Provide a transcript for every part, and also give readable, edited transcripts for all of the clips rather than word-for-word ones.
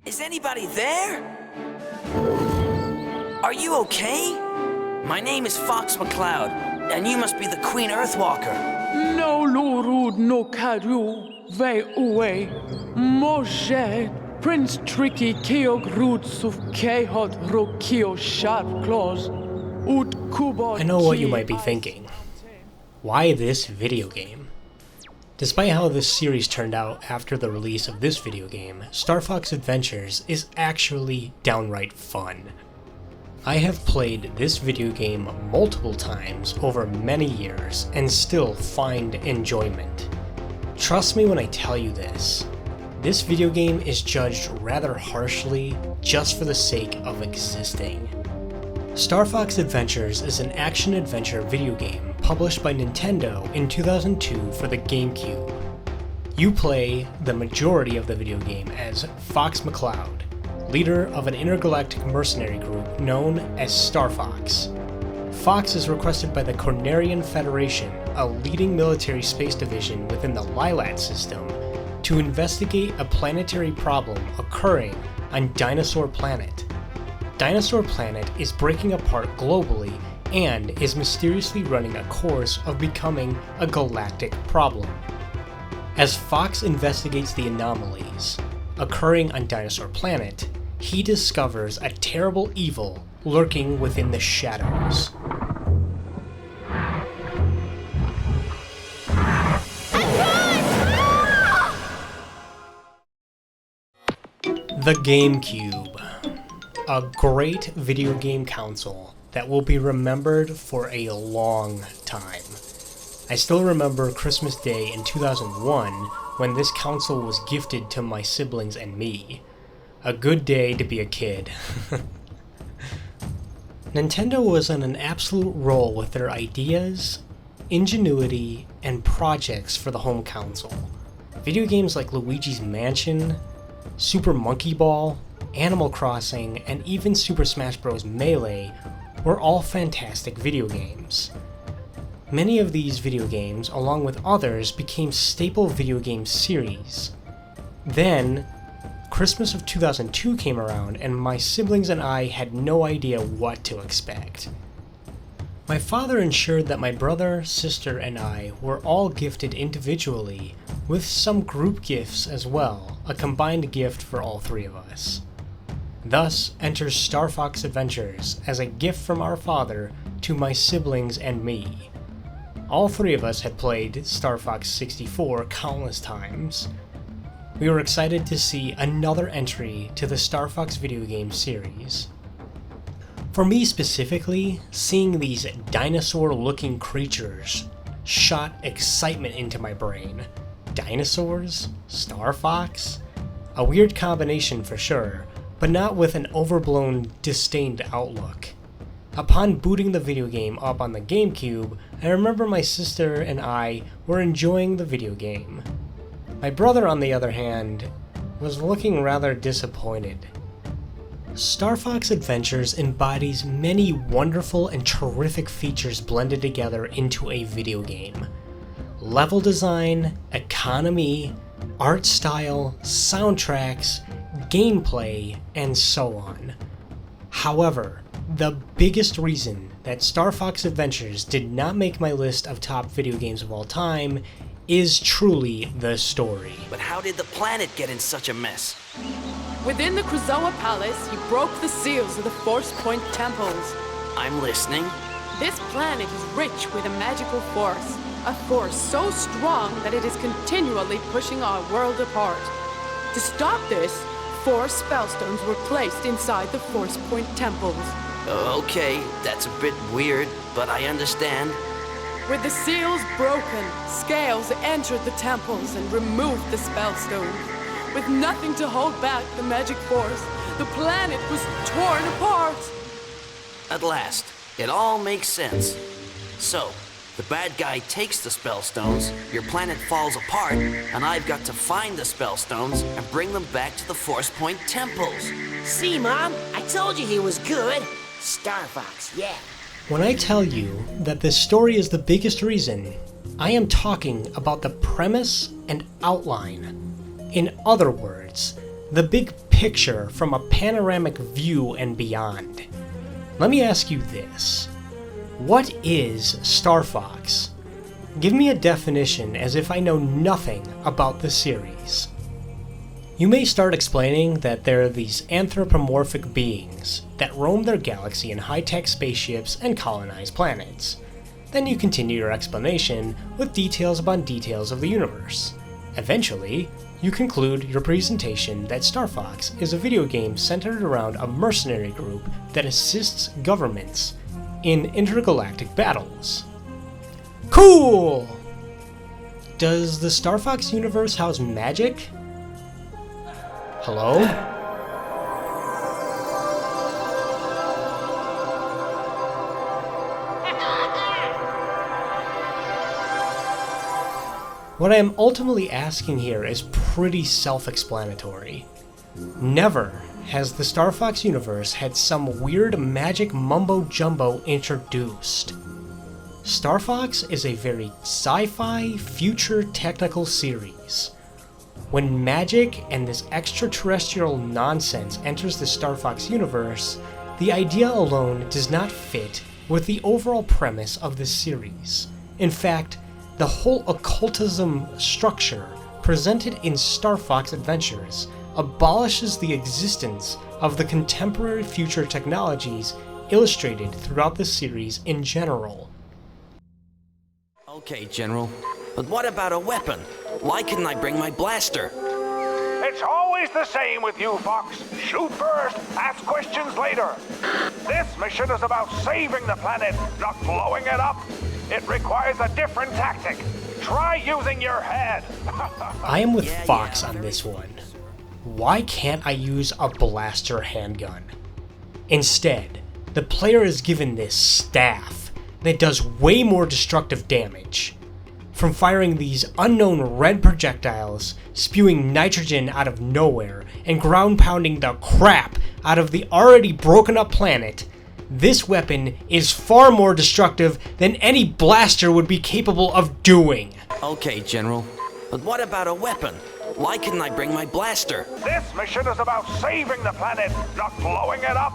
Is anybody there? Are you okay? My name is Fox McCloud, and you must be the Queen Earthwalker. No lurud no kadu, ve uwe, moje, Prince Tricky keog rutsuf kehot rokio sharp claws, ut kubot. I know what you might be thinking. Why this video game? Despite how this series turned out after the release of this video game, Star Fox Adventures is actually downright fun. I have played this video game multiple times over many years and still find enjoyment. Trust me when I tell you this. This video game is judged rather harshly just for the sake of existing. Star Fox Adventures is an action-adventure video game published by Nintendo in 2002 for the GameCube. You play the majority of the video game as Fox McCloud, leader of an intergalactic mercenary group known as Star Fox. Fox is requested by the Cornerian Federation, a leading military space division within the Lilat system, to investigate a planetary problem occurring on Dinosaur Planet. Dinosaur Planet is breaking apart globally and is mysteriously running a course of becoming a galactic problem. As Fox investigates the anomalies occurring on Dinosaur Planet, he discovers a terrible evil lurking within the shadows. The GameCube. A great video game console that will be remembered for a long time. I still remember Christmas Day in 2001 when this console was gifted to my siblings and me. A good day to be a kid. Nintendo was on an absolute roll with their ideas, ingenuity, and projects for the home console. Video games like Luigi's Mansion, Super Monkey Ball, Animal Crossing, and even Super Smash Bros. Melee were all fantastic video games. Many of these video games, along with others, became staple video game series. Then, Christmas of 2002 came around and my siblings and I had no idea what to expect. My father ensured that my brother, sister, and I were all gifted individually, with some group gifts as well, a combined gift for all three of us. Thus enters Star Fox Adventures as a gift from our father to my siblings and me. All three of us had played Star Fox 64 countless times. We were excited to see another entry to the Star Fox video game series. For me specifically, seeing these dinosaur-looking creatures shot excitement into my brain. Dinosaurs? Star Fox? A weird combination for sure, but not with an overblown, disdained outlook. Upon booting the video game up on the GameCube, I remember my sister and I were enjoying the video game. My brother, on the other hand, was looking rather disappointed. Star Fox Adventures embodies many wonderful and terrific features blended together into a video game. Level design, economy, art style, soundtracks, gameplay, and so on. However, the biggest reason that Star Fox Adventures did not make my list of top video games of all time is truly the story. But how did the planet get in such a mess? Within the Krazoa Palace, he broke the seals of the Force Point temples. I'm listening. This planet is rich with a magical force. A force so strong that it is continually pushing our world apart. To stop this, 4 spellstones were placed inside the Force Point temples. Okay, that's a bit weird, but I understand. With the seals broken, Scales entered the temples and removed the spellstones. With nothing to hold back the magic force, the planet was torn apart. At last, it all makes sense. So, the bad guy takes the spellstones, your planet falls apart, and I've got to find the spellstones and bring them back to the Force Point temples. See, Mom? I told you he was good. Star Fox, yeah. When I tell you that this story is the biggest reason, I am talking about the premise and outline. In other words, the big picture picture from a panoramic view and beyond. Let me ask you this. What is Star Fox? Give me a definition as if I know nothing about the series. You may start explaining that there are these anthropomorphic beings that roam their galaxy in high-tech spaceships and colonize planets. Then you continue your explanation with details upon details of the universe. Eventually, you conclude your presentation that Star Fox is a video game centered around a mercenary group that assists governments in intergalactic battles. Cool! Does the Star Fox universe house magic? Hello? What I am ultimately asking here is pretty self-explanatory. Never has the Star Fox universe had some weird magic mumbo-jumbo introduced. Star Fox is a very sci-fi, future technical series. When magic and this extraterrestrial nonsense enters the Star Fox universe, the idea alone does not fit with the overall premise of the series. In fact, the whole occultism structure presented in Star Fox Adventures abolishes the existence of the contemporary future technologies illustrated throughout the series in general. Okay, General, but what about a weapon? Why couldn't I bring my blaster? It's always the same with you, Fox. Shoot first, ask questions later. This mission is about saving the planet, not blowing it up. It requires a different tactic. Try using your head. I am with Fox on this one. Why can't I use a blaster handgun? Instead, the player is given this staff that does way more destructive damage. From firing these unknown red projectiles, spewing nitrogen out of nowhere, and ground pounding the crap out of the already broken up planet, this weapon is far more destructive than any blaster would be capable of doing. Okay, General, but what about a weapon? Why couldn't I bring my blaster? This mission is about saving the planet, not blowing it up.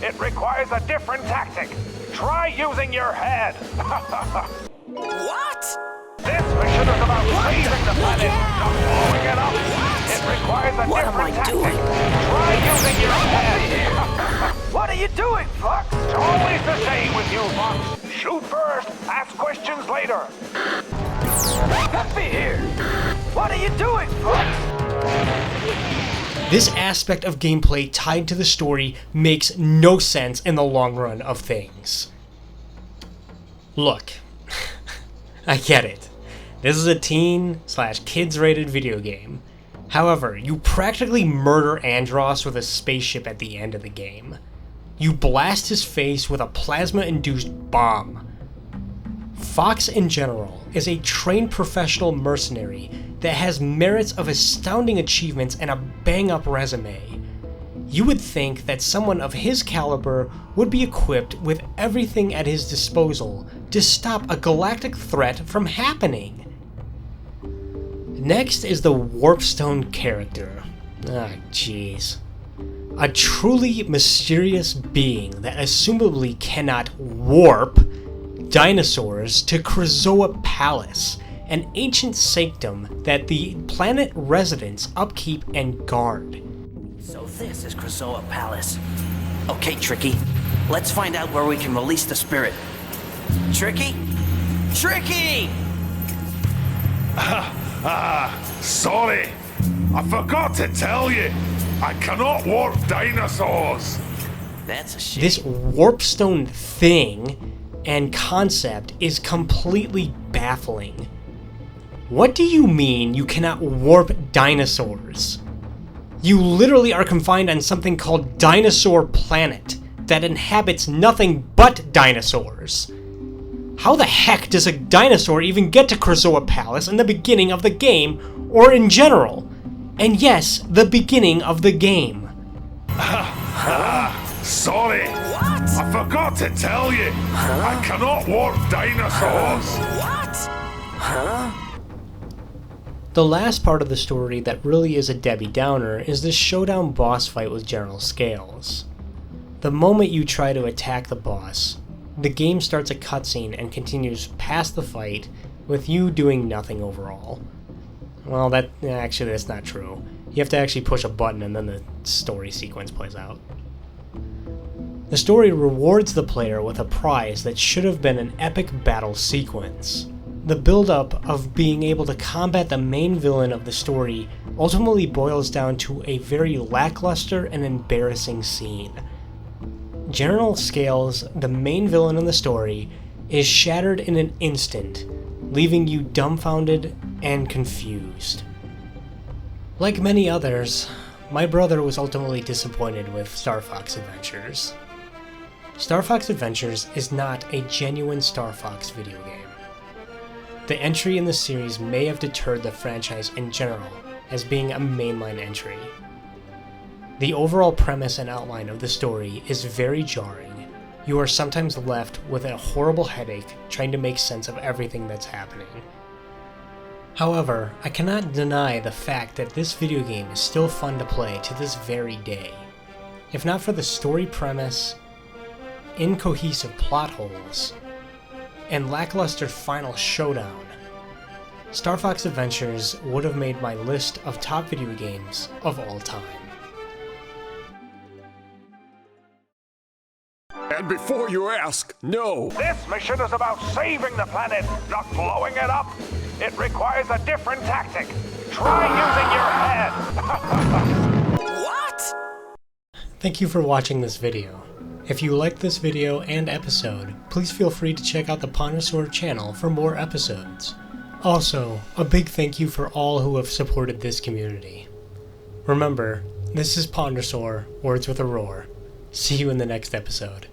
It requires a different tactic. Try using your head. What? This mission is about saving the planet, not blowing it up. It requires a What am different I tactic. doing? Try using your head. What are you doing, Fox? It's always the same with you, Fox. Shoot first, ask questions later. Let me here. What are you doing, Fox? This aspect of gameplay tied to the story makes no sense in the long run of things. Look, I get it. This is a teen/kids-rated video game. However, you practically murder Andross with a spaceship at the end of the game. You blast his face with a plasma-induced bomb. Fox in general is a trained professional mercenary that has merits of astounding achievements and a bang-up resume. You would think that someone of his caliber would be equipped with everything at his disposal to stop a galactic threat from happening. Next is the Warpstone character. Ah, jeez. A truly mysterious being that assumably cannot warp dinosaurs to Krazoa Palace, an ancient sanctum that the planet residents upkeep and guard. So this is Krazoa Palace. Okay, Tricky, let's find out where we can release the spirit. Tricky? Tricky! Sorry. I forgot to tell you. I cannot warp dinosaurs. That's a shame. This Warpstone thing and concept is completely baffling. What do you mean you cannot warp dinosaurs? You literally are confined on something called Dinosaur Planet that inhabits nothing but dinosaurs. How the heck does a dinosaur even get to Krazoa Palace in the beginning of the game, or in general? And yes, the beginning of the game. Sorry. What? I forgot to tell you. I cannot warp dinosaurs. What? Huh? The last part of the story that really is a Debbie Downer is the showdown boss fight with General Scales. The moment you try to attack the boss, the game starts a cutscene and continues past the fight with you doing nothing overall. Well, that's not true. You have to actually push a button and then the story sequence plays out. The story rewards the player with a prize that should have been an epic battle sequence. The build-up of being able to combat the main villain of the story ultimately boils down to a very lackluster and embarrassing scene. General Scales, the main villain in the story, is shattered in an instant, leaving you dumbfounded and confused. Like many others, my brother was ultimately disappointed with Star Fox Adventures. Star Fox Adventures is not a genuine Star Fox video game. The entry in the series may have deterred the franchise in general as being a mainline entry. The overall premise and outline of the story is very jarring. You are sometimes left with a horrible headache trying to make sense of everything that's happening. However, I cannot deny the fact that this video game is still fun to play to this very day. If not for the story premise, incohesive plot holes, and lackluster final showdown, Star Fox Adventures would have made my list of top video games of all time. And before you ask, no! This mission is about saving the planet, not blowing it up. It requires a different tactic. Try using your head. What? Thank you for watching this video. If you liked this video and episode, please feel free to check out the Pondersaur channel for more episodes. Also, a big thank you for all who have supported this community. Remember, this is Pondersaur, Words with a Roar. See you in the next episode.